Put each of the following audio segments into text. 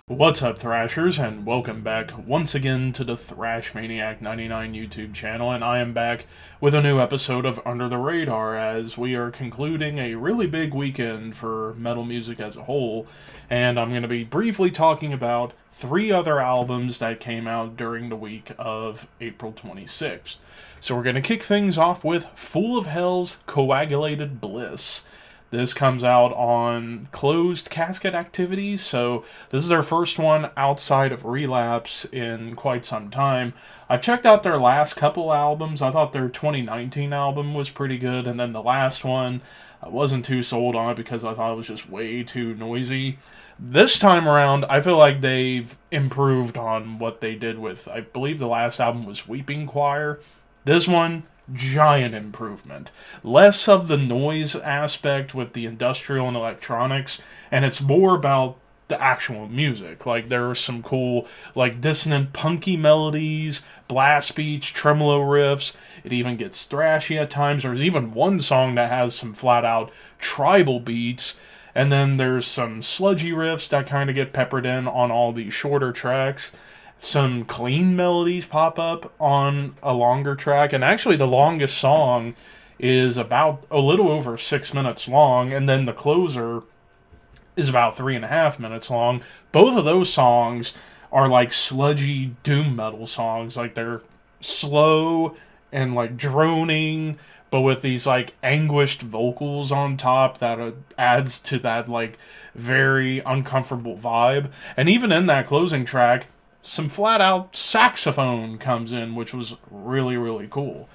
What's up, Thrashers, and welcome back once again to the Thrash Maniac 99 YouTube channel, and I am back with a new episode of Under the Radar as we are concluding a really big weekend for metal music as a whole, and I'm going to be briefly talking about 3 other albums that came out during the week of April 26th. So we're going to kick things off with Full of Hell's Coagulated Bliss. This comes out on Closed Casket Activities, so this is their first one outside of Relapse in quite some time. I've checked out their last couple albums. I thought their 2019 album was pretty good, and then the last one, I wasn't too sold on it because I thought it was just way too noisy. This time around, I feel like they've improved on what they did with, I believe the last album was Weeping Choir. This one, giant improvement. Less of the noise aspect with the industrial and electronics, and it's more about the actual music. Like, there are some cool, like, dissonant, punky melodies, blast beats, tremolo riffs. It even gets thrashy at times. There's even one song that has some flat-out tribal beats, and then there's some sludgy riffs that kind of get peppered in on all these shorter tracks. Some clean melodies pop up on a longer track, and actually the longest song is about a little over 6 minutes long, and then the closer is about 3.5 minutes long. Both of those songs are like sludgy doom metal songs, like they're slow and like droning, but with these like anguished vocals on top that adds to that like very uncomfortable vibe. And even in that closing track, some flat-out saxophone comes in, which was really, really cool.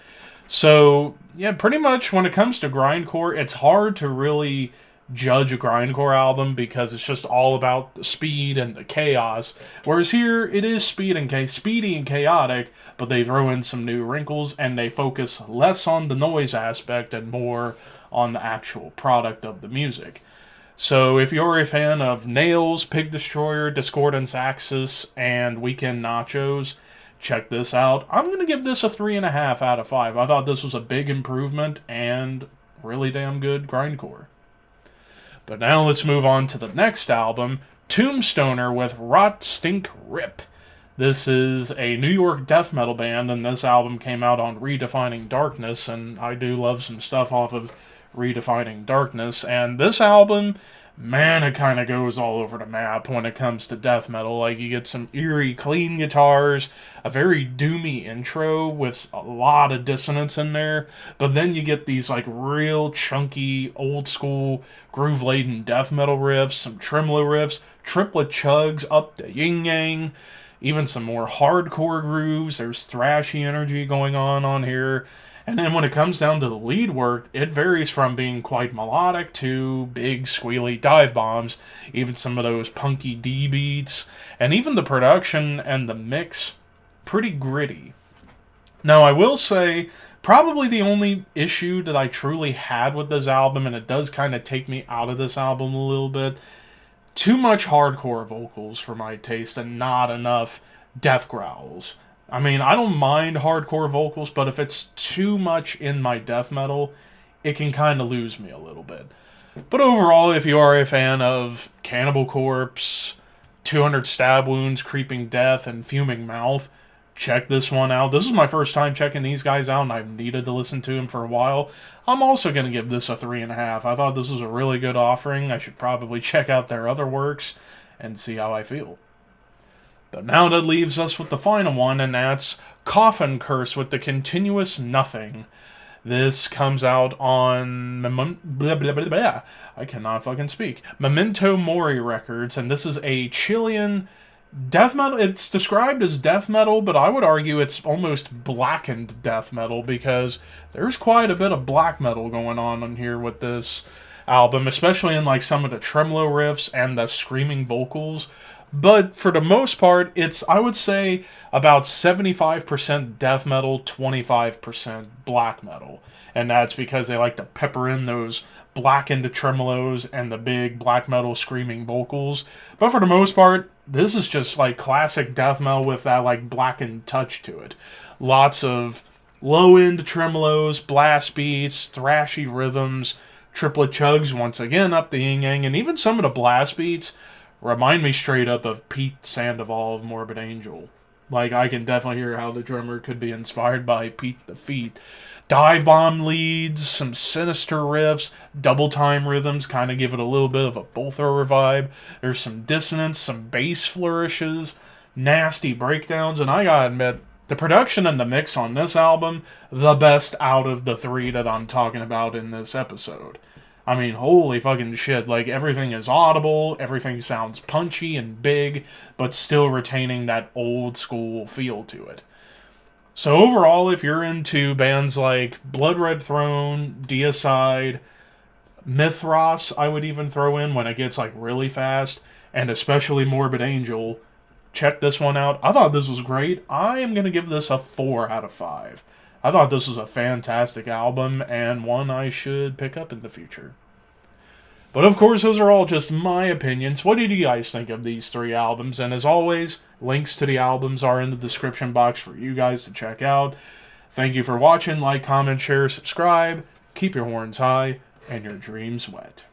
So, yeah, pretty much when it comes to Grindcore, it's hard to really judge a Grindcore album because it's just all about the speed and the chaos. Whereas here, it is speedy and chaotic, but they throw in some new wrinkles, and they focus less on the noise aspect and more on the actual product of the music. So if you're a fan of Nails, Pig Destroyer, Discordance Axis, and Weekend Nachos, check this out. I'm going to give this a 3.5 out of 5. I thought this was a big improvement and really damn good Grindcore. But now let's move on to the next album, Tombstoner with Rot Stink Rip. This is a New York death metal band, and this album came out on Redefining Darkness, and I do love some stuff off of Redefining Darkness, and this album, man, it kind of goes all over the map when it comes to death metal. Like, you get some eerie, clean guitars, a very doomy intro with a lot of dissonance in there, but then you get these, like, real chunky, old-school, groove-laden death metal riffs, some tremolo riffs, triplet chugs up the yin-yang, even some more hardcore grooves. There's thrashy energy going on here. And then when it comes down to the lead work, it varies from being quite melodic to big squealy dive bombs, even some of those punky D beats, and even the production and the mix, pretty gritty. Now, I will say, probably the only issue that I truly had with this album, and it does kind of take me out of this album a little bit, too much hardcore vocals for my taste and not enough death growls. I mean, I don't mind hardcore vocals, but if it's too much in my death metal, it can kind of lose me a little bit. But overall, if you are a fan of Cannibal Corpse, 200 Stab Wounds, Creeping Death, and Fuming Mouth, check this one out. This is my first time checking these guys out, and I've needed to listen to them for a while. I'm also going to give this a 3.5. I thought this was a really good offering. I should probably check out their other works and see how I feel. But now that leaves us with the final one, and that's Coffin Curse with the Continuous Nothing. This comes out on I cannot fucking speak. Memento Mori Records, and this is a Chilean death metal. It's described as death metal, but I would argue it's almost blackened death metal because there's quite a bit of black metal going on here with this album, especially in like some of the tremolo riffs and the screaming vocals. But for the most part, it's, I would say, about 75% death metal, 25% black metal. And that's because they like to pepper in those Blackened tremolos and the big black metal screaming vocals. But for the most part, this is just like classic death metal with that like Blackened touch to it. Lots of low-end tremolos, blast beats, thrashy rhythms, triplet chugs once again up the yin-yang, and even some of the blast beats remind me straight up of Pete Sandoval of Morbid Angel. Like, I can definitely hear how the drummer could be inspired by Pete the Feet. Dive bomb leads, some sinister riffs, double time rhythms kind of give it a little bit of a bullthrower vibe. There's some dissonance, some bass flourishes, nasty breakdowns, and I gotta admit, the production and the mix on this album, the best out of the three that I'm talking about in this episode. I mean, holy fucking shit, like, everything is audible, everything sounds punchy and big, but still retaining that old school feel to it. So overall, if you're into bands like Blood Red Throne, Deicide, Mithras, I would even throw in when it gets like really fast, and especially Morbid Angel, check this one out. I thought this was great. I am going to give this a 4 out of 5. I thought this was a fantastic album, and one I should pick up in the future. But of course, those are all just my opinions. What did you guys think of these 3 albums? And as always, links to the albums are in the description box for you guys to check out. Thank you for watching. Like, comment, share, subscribe. Keep your horns high and your dreams wet.